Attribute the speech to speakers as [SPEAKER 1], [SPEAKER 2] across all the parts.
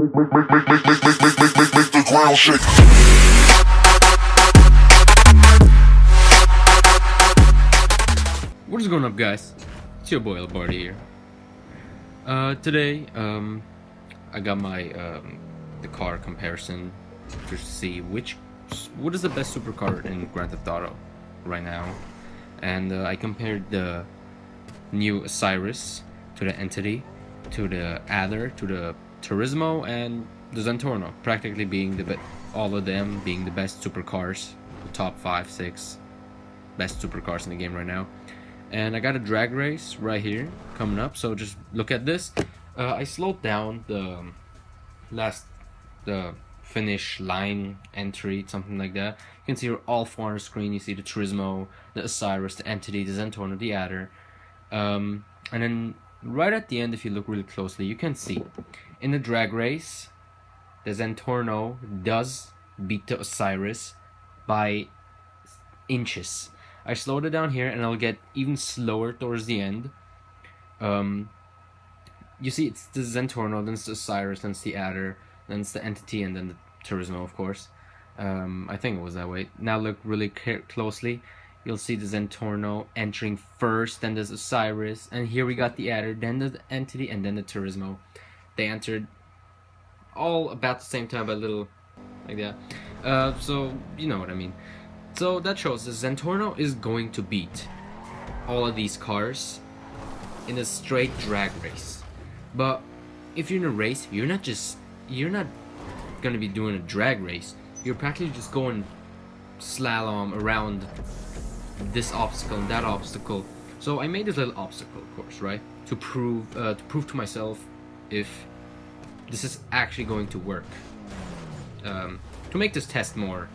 [SPEAKER 1] Make the ground shake.
[SPEAKER 2] What is going up, guys? It's your boy Albardi here. Today, I got my the car comparison to see what is the best supercar in Grand Theft Auto right now, and I compared the new Osirus to the Entity, to the Adder, to the Turismo, and the Zentorno, practically being all of them being the best supercars, the top 5, 6 best supercars in the game right now. And I got a drag race right here coming up, so just look at this. I slowed down the finish line entry, something like that. You can see all four on the screen. You see the Turismo, the Osirus, the Entity, the Zentorno, the Adder. And then right at the end, if you look really closely, you can see in the drag race, the Zentorno does beat the Osirus by inches. I slowed it down here, and I'll get even slower towards the end. You see, it's the Zentorno, then it's the Osirus, then it's the Adder, then it's the Entity, and then the Turismo, of course. I think it was that way. Now look really closely. You'll see the Zentorno entering first, then there's Osirus, and here we got the Adder, then the Entity, and then the Turismo. They entered all about the same time, but a little like that. So you know what I mean. So that shows the Zentorno is going to beat all of these cars in a straight drag race. But if you're in a race, you're not gonna be doing a drag race. You're practically just going slalom around this obstacle and that obstacle. So I made this little obstacle course, right, to prove to myself if this is actually going to work. To make this test more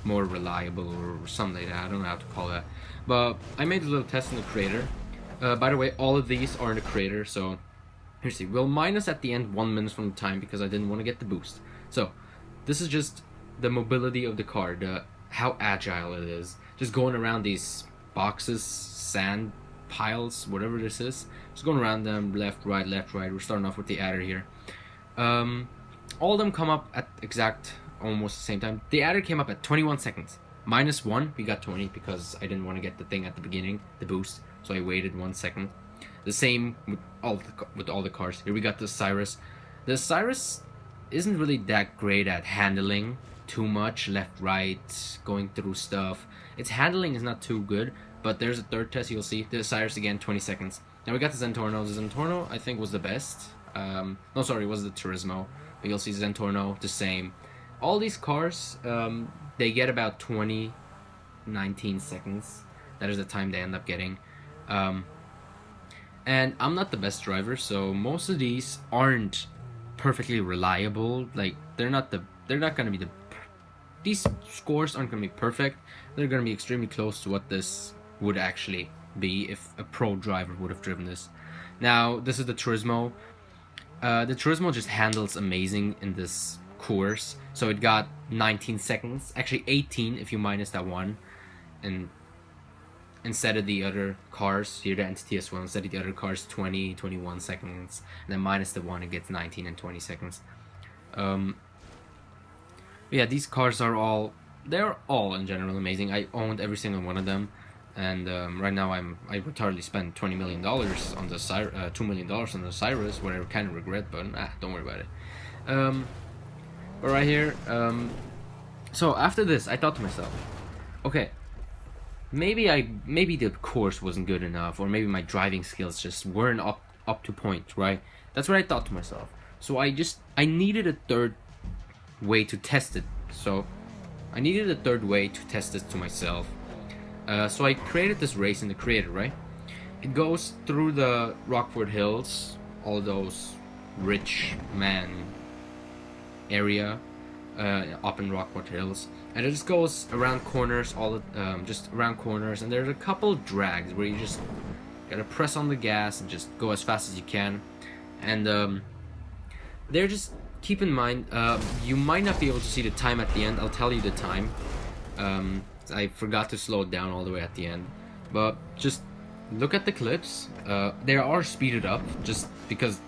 [SPEAKER 2] reliable or something like that. I don't know how to call that. But I made a little test in the creator. By the way, all of these are in the creator, so here's see. We'll minus at the end 1 minute from the time because I didn't want to get the boost. So this is just the mobility of the car, how agile it is. Just going around these boxes, sand piles, whatever this is. Just going around them, left, right, left, right. We're starting off with the Adder here. All of them come up at almost the same time. The Adder came up at 21 seconds. Minus 1, we got 20 because I didn't want to get the thing at the beginning, the boost, so I waited 1 second. The same with all the cars. Here we got the Osirus. The Osirus isn't really that great at handling too much, left, right, going through stuff. Its handling is not too good, but there's a third test you'll see. The Osirus again, 20 seconds. Now we got the Zentorno. The Zentorno I think was the best. No, sorry, it was the Turismo. But you'll see Zentorno, the same. All these cars, they get about 19 seconds. That is the time they end up getting. And I'm not the best driver, so most of these aren't perfectly reliable. Like they're not gonna be these scores aren't gonna be perfect. They're gonna be extremely close to what this would actually be if a pro driver would have driven this. Now this is the Turismo. The Turismo just handles amazing in this course. So it got 19 seconds, actually 18 if you minus that one, and instead of the other cars, here the Entity as well, instead of the other cars 20, 21 seconds, and then minus the one, it gets 19 and 20 seconds. Yeah, these cars are they're all in general amazing. I owned every single one of them, and right now I retardedly spent $20 million on the $2 million on the Osirus, what I kind of regret, but don't worry about it. But right here, so after this, I thought to myself, okay, maybe the course wasn't good enough, or maybe my driving skills just weren't up to point, right? That's what I thought to myself. So I needed a third way to test it. So I needed a third way to test this to myself. So I created this race in the creator, right? It goes through the Rockford Hills, all those rich man area up in Rockford Hills, and it just goes around corners, just around corners, and there's a couple drags where you just gotta press on the gas and just go as fast as you can. And they're just, keep in mind, you might not be able to see the time at the end. I'll tell you the time. I forgot to slow it down all the way at the end, but just look at the clips. They are speeded up just because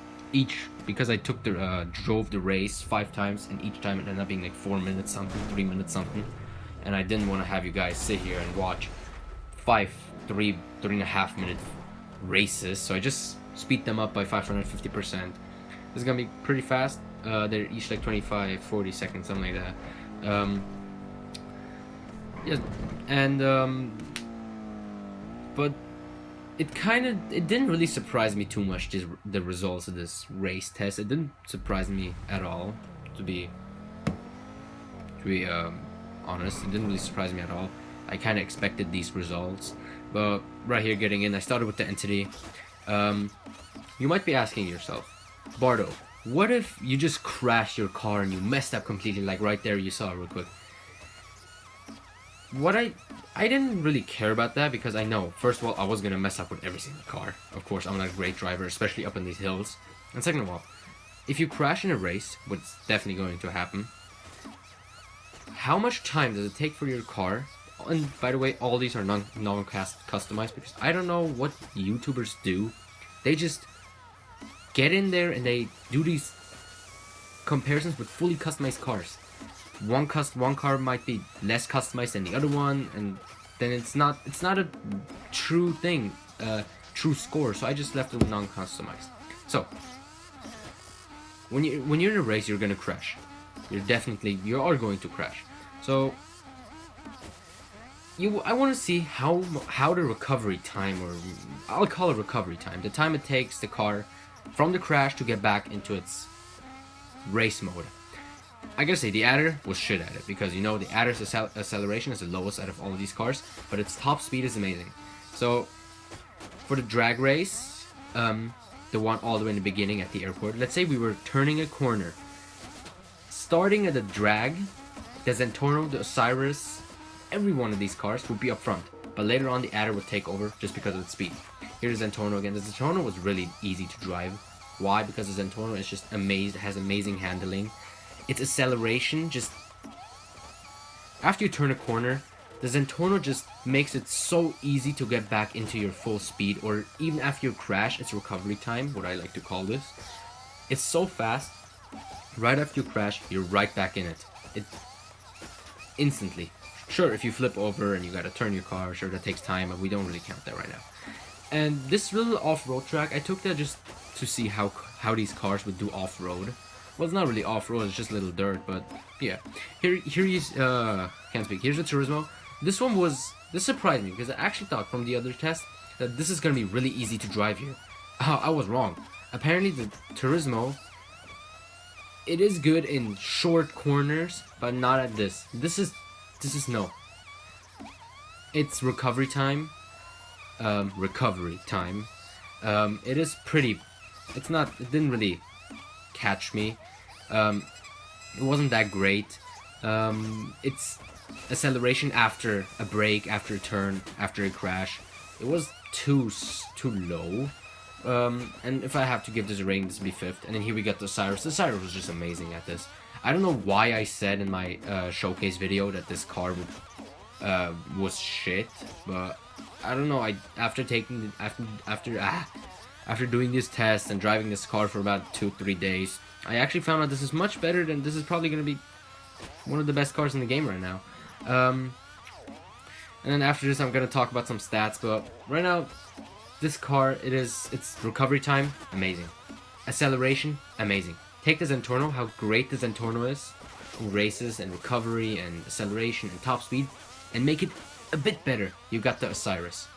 [SPEAKER 2] because I drove the race 5 times, and each time it ended up being like 4 minutes something, 3 minutes something, and I didn't want to have you guys sit here and watch 3.5 minute races, so I just speed them up by 550%. This is gonna be pretty fast. They're each like 25-40 seconds, something like that. Yes, and but it didn't really surprise me too much, the results of this race test. It didn't surprise me at all, to be honest. It didn't really surprise me at all. I kind of expected these results, but right here, getting in, I started with the entity. You might be asking yourself, Bardo, what if you just crashed your car and you messed up completely, like right there you saw real quick? I didn't really care about that, because I know, first of all, I was gonna mess up with every single car. Of course, I'm not a great driver, especially up in these hills. And second of all, if you crash in a race, what's definitely going to happen, how much time does it take for your car? And by the way, all these are non-customized, because I don't know what YouTubers do. They just get in there and they do these comparisons with fully customized cars. One car might be less customized than the other one, and then it's not a true thing, true score. So I just left it non-customized. So when you're in a race, you're gonna crash. You are going to crash. So I want to see how the recovery time, or I'll call it recovery time, the time it takes the car from the crash to get back into its race mode. I gotta say, the Adder was shit at it, because you know the Adder's acceleration is the lowest out of all of these cars, but its top speed is amazing. So for the drag race, the one all the way in the beginning at the airport, let's say we were turning a corner. Starting at the drag, the Zentorno, the Osiris, every one of these cars would be up front, but later on the Adder would take over just because of its speed. Here's Zentorno again. The Zentorno was really easy to drive. Why? Because the Zentorno is just has amazing handling. Its acceleration, just after you turn a corner, the Zentorno just makes it so easy to get back into your full speed, or even after you crash, its recovery time, what I like to call this. It's so fast. Right after you crash, you're right back in it. Instantly. Sure, if you flip over and you gotta turn your car, sure, that takes time, but we don't really count that right now. And this little off-road track, I took that just to see how these cars would do off-road. Well, it's not really off-road, it's just a little dirt, but yeah. Here is, can't speak. Here's the Turismo. This surprised me, because I actually thought from the other test that this is gonna be really easy to drive here. I was wrong. Apparently the Turismo, it is good in short corners, but not at this. This is no. It's recovery time. It is pretty. It didn't really catch me. It wasn't that great. Its acceleration after a break, after a turn, after a crash, it was too low. And if I have to give this a rating, this would be 5th. And then here we got the Osirus. The Osirus was just amazing at this. I don't know why I said in my showcase video that this car was shit, but I don't know. After doing this test and driving this car for about 2-3 days, I actually found out this is much better than this is probably gonna be one of the best cars in the game right now. And then after this, I'm gonna talk about some stats. But right now, this car, its recovery time, amazing. Acceleration, amazing. Take the Zentorno, how great the Zentorno is in races and recovery and acceleration and top speed, and make it a bit better. You got the Osirus.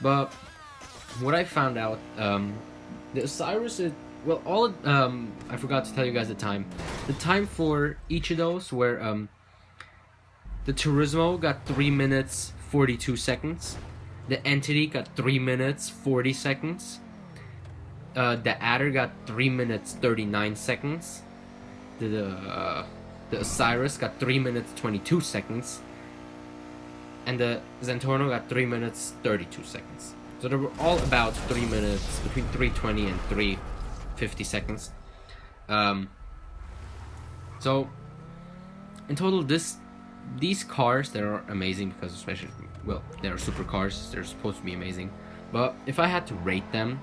[SPEAKER 2] But what I found out, the Osirus is, well, I forgot to tell you guys the time. The time for each of those were, the Turismo got 3 minutes 42 seconds. The Entity got 3 minutes 40 seconds. The Adder got 3 minutes 39 seconds. The Osirus got 3 minutes 22 seconds. And the Zentorno got 3 minutes 32 seconds. So they were all about 3 minutes, between 3:20 and 3:50 seconds. So in total, these cars, they are amazing, because especially, well, they're supercars, they're supposed to be amazing. But if I had to rate them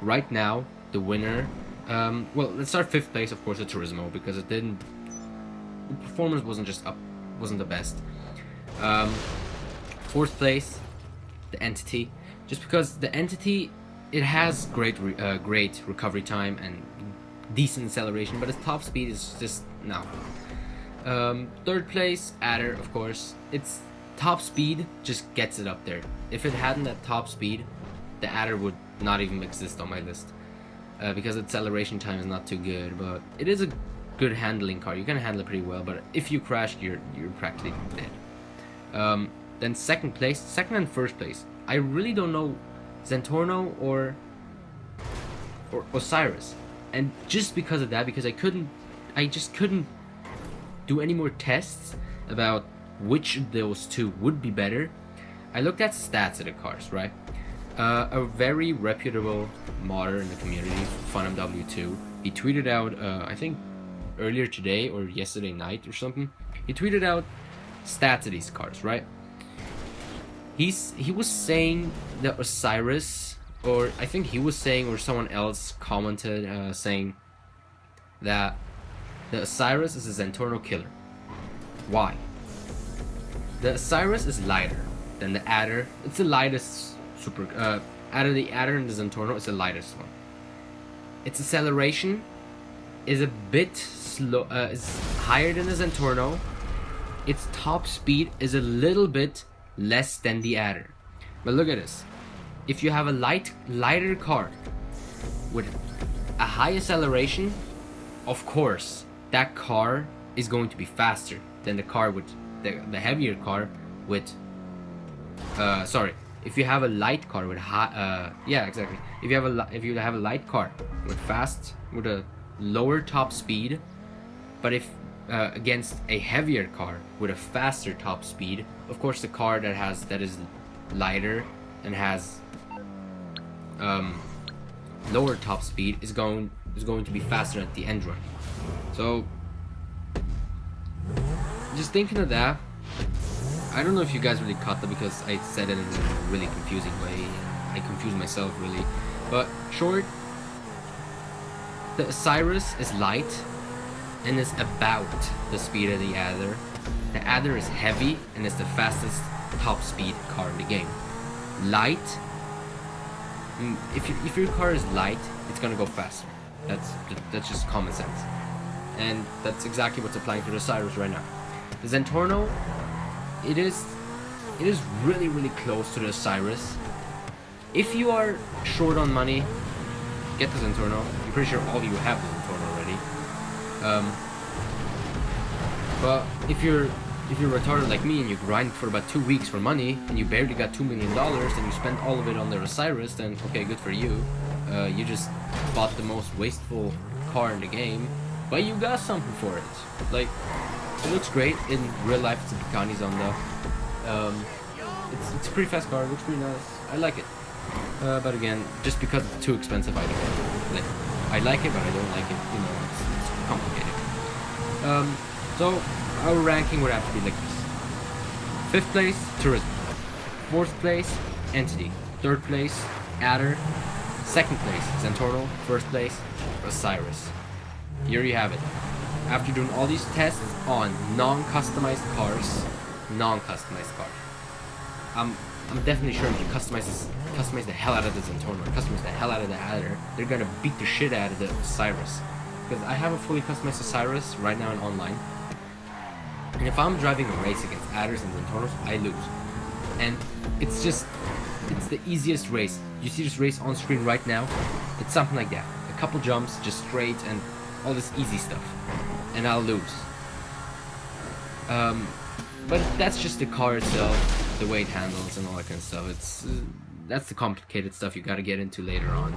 [SPEAKER 2] right now, the winner Well, let's start 5th place, of course, the Turismo, because it didn't. The performance wasn't the best. 4th place, the Entity, just because the Entity, it has great recovery time and decent acceleration, but its top speed is just no. 3rd place, Adder, of course. Its top speed just gets it up there. If it hadn't that top speed, the Adder would not even exist on my list. Because acceleration time is not too good, but it is a good handling car. You can handle it pretty well, but if you crash, you're practically dead. Then 2nd place, 2nd and 1st place. I really don't know Zentorno or Osirus, and just because of that, because I just couldn't do any more tests about which of those two would be better. I looked at stats of the cars, right? A very reputable modder in the community, FunMW2, he tweeted out, I think earlier today or yesterday night or something, he tweeted out stats of these cars, right? He was saying that Osirus, or I think he was saying, or someone else commented saying that the Osirus is a Zentorno killer. Why? The Osirus is lighter than the Adder. It's the lightest out of the Adder and the Zentorno, it's the lightest one. Its acceleration is a bit slow, is higher than the Zentorno. Its top speed is a little bit less than the Adder. But look at this. If you have a lighter car with a high acceleration, of course that car is going to be faster than the car with the heavier car with if you have a light car with high if you have a light car with a lower top speed, but if against a heavier car with a faster top speed, of course the car that is lighter and has lower top speed is going to be faster at the end run. So just thinking of that, I don't know if you guys really caught that because I said it in a really confusing way. I confused myself really. But short, the Osirus is light and is about the speed of the Adder. The Adder is heavy and is the fastest top speed car in the game. Light, if your car is light, it's gonna go faster. That's just common sense. And that's exactly what's applying to the Osirus right now. The Zentorno, it is really, really close to the Osirus. If you are short on money, get the Zentorno. I'm pretty sure all of you have the Zentorno already. But if you're retarded like me and you grind for about 2 weeks for money and you barely got $2 million and you spend all of it on the Osirus, then okay, good for you. You just bought the most wasteful car in the game, but you got something for it. Like, it looks great in real life. It's a Picani Zonda. It's a pretty fast car. It looks pretty nice. I like it. But again, just because it's too expensive, I don't like it. Like, I like it, but I don't like it. You know, it's complicated. So our ranking would have to be like this: 5th place, Turismo; 4th place, Entity; 3rd place, Adder; 2nd place, Zentorno; 1st place, Osirus. Here you have it. After doing all these tests on non-customized cars, I'm definitely sure if you customize the hell out of the Zentorno, or customize the hell out of the Adder, they're gonna beat the shit out of the Osirus. Because I have a fully customized Osirus right now in online, and if I'm driving a race against Adders and Zentornos, I lose. And it's the easiest race. You see this race on screen right now? It's something like that. A couple jumps, just straight, and all this easy stuff. And I'll lose. But that's just the car itself, the way it handles and all that kind of stuff. That's the complicated stuff you gotta get into later on.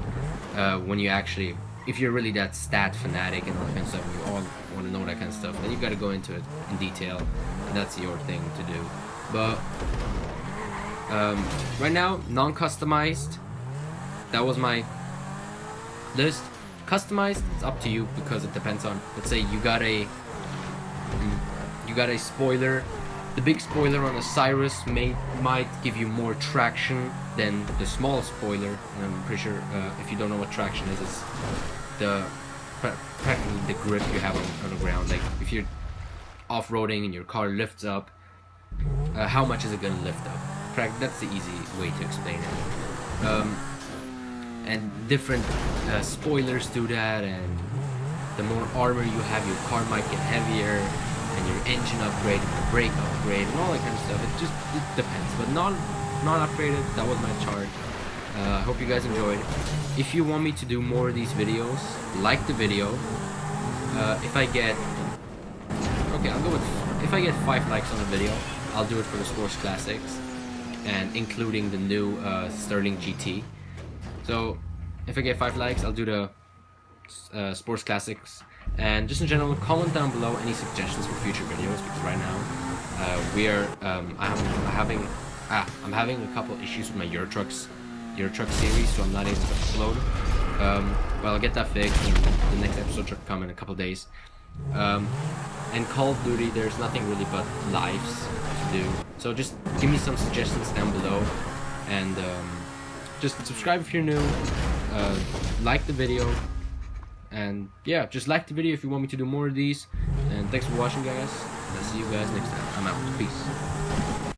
[SPEAKER 2] When you actually, if you're really that stat fanatic and all that kind of stuff, and you all want to know that kind of stuff, then you gotta go into it in detail, and that's your thing to do. But right now, non-customized, that was my list. Customized, it's up to you because it depends on, let's say you got a spoiler. The big spoiler on Osirus might give you more traction than the small spoiler, and I'm pretty sure if you don't know what traction is, it's the practically the grip you have on the ground. Like if you're off-roading and your car lifts up, how much is it gonna lift up? That's the easy way to explain it. And different spoilers do that, and the more armor you have, your car might get heavier, and your engine upgrade, and the brake upgrade, and all that kind of stuff. It depends, but not upgraded. That was my chart. I hope you guys enjoyed. If you want me to do more of these videos, like the video. If I get if I get 5 likes on the video, I'll do it for the Sports Classics, and including the new Sterling GT. So if I get 5 likes, I'll do the Sports Classics. And just in general, comment down below any suggestions for future videos, because right now I'm having a couple issues with my Euro Truck series, so I'm not able to upload. But I'll get that fixed, and the next episode should come in a couple days. And Call of Duty, there's nothing really but lives to do. So just give me some suggestions down below, and just subscribe if you're new. Like the video, and yeah, just like the video if you want me to do more of these. And thanks for watching, guys. I'll see you guys next time. I'm out. Peace.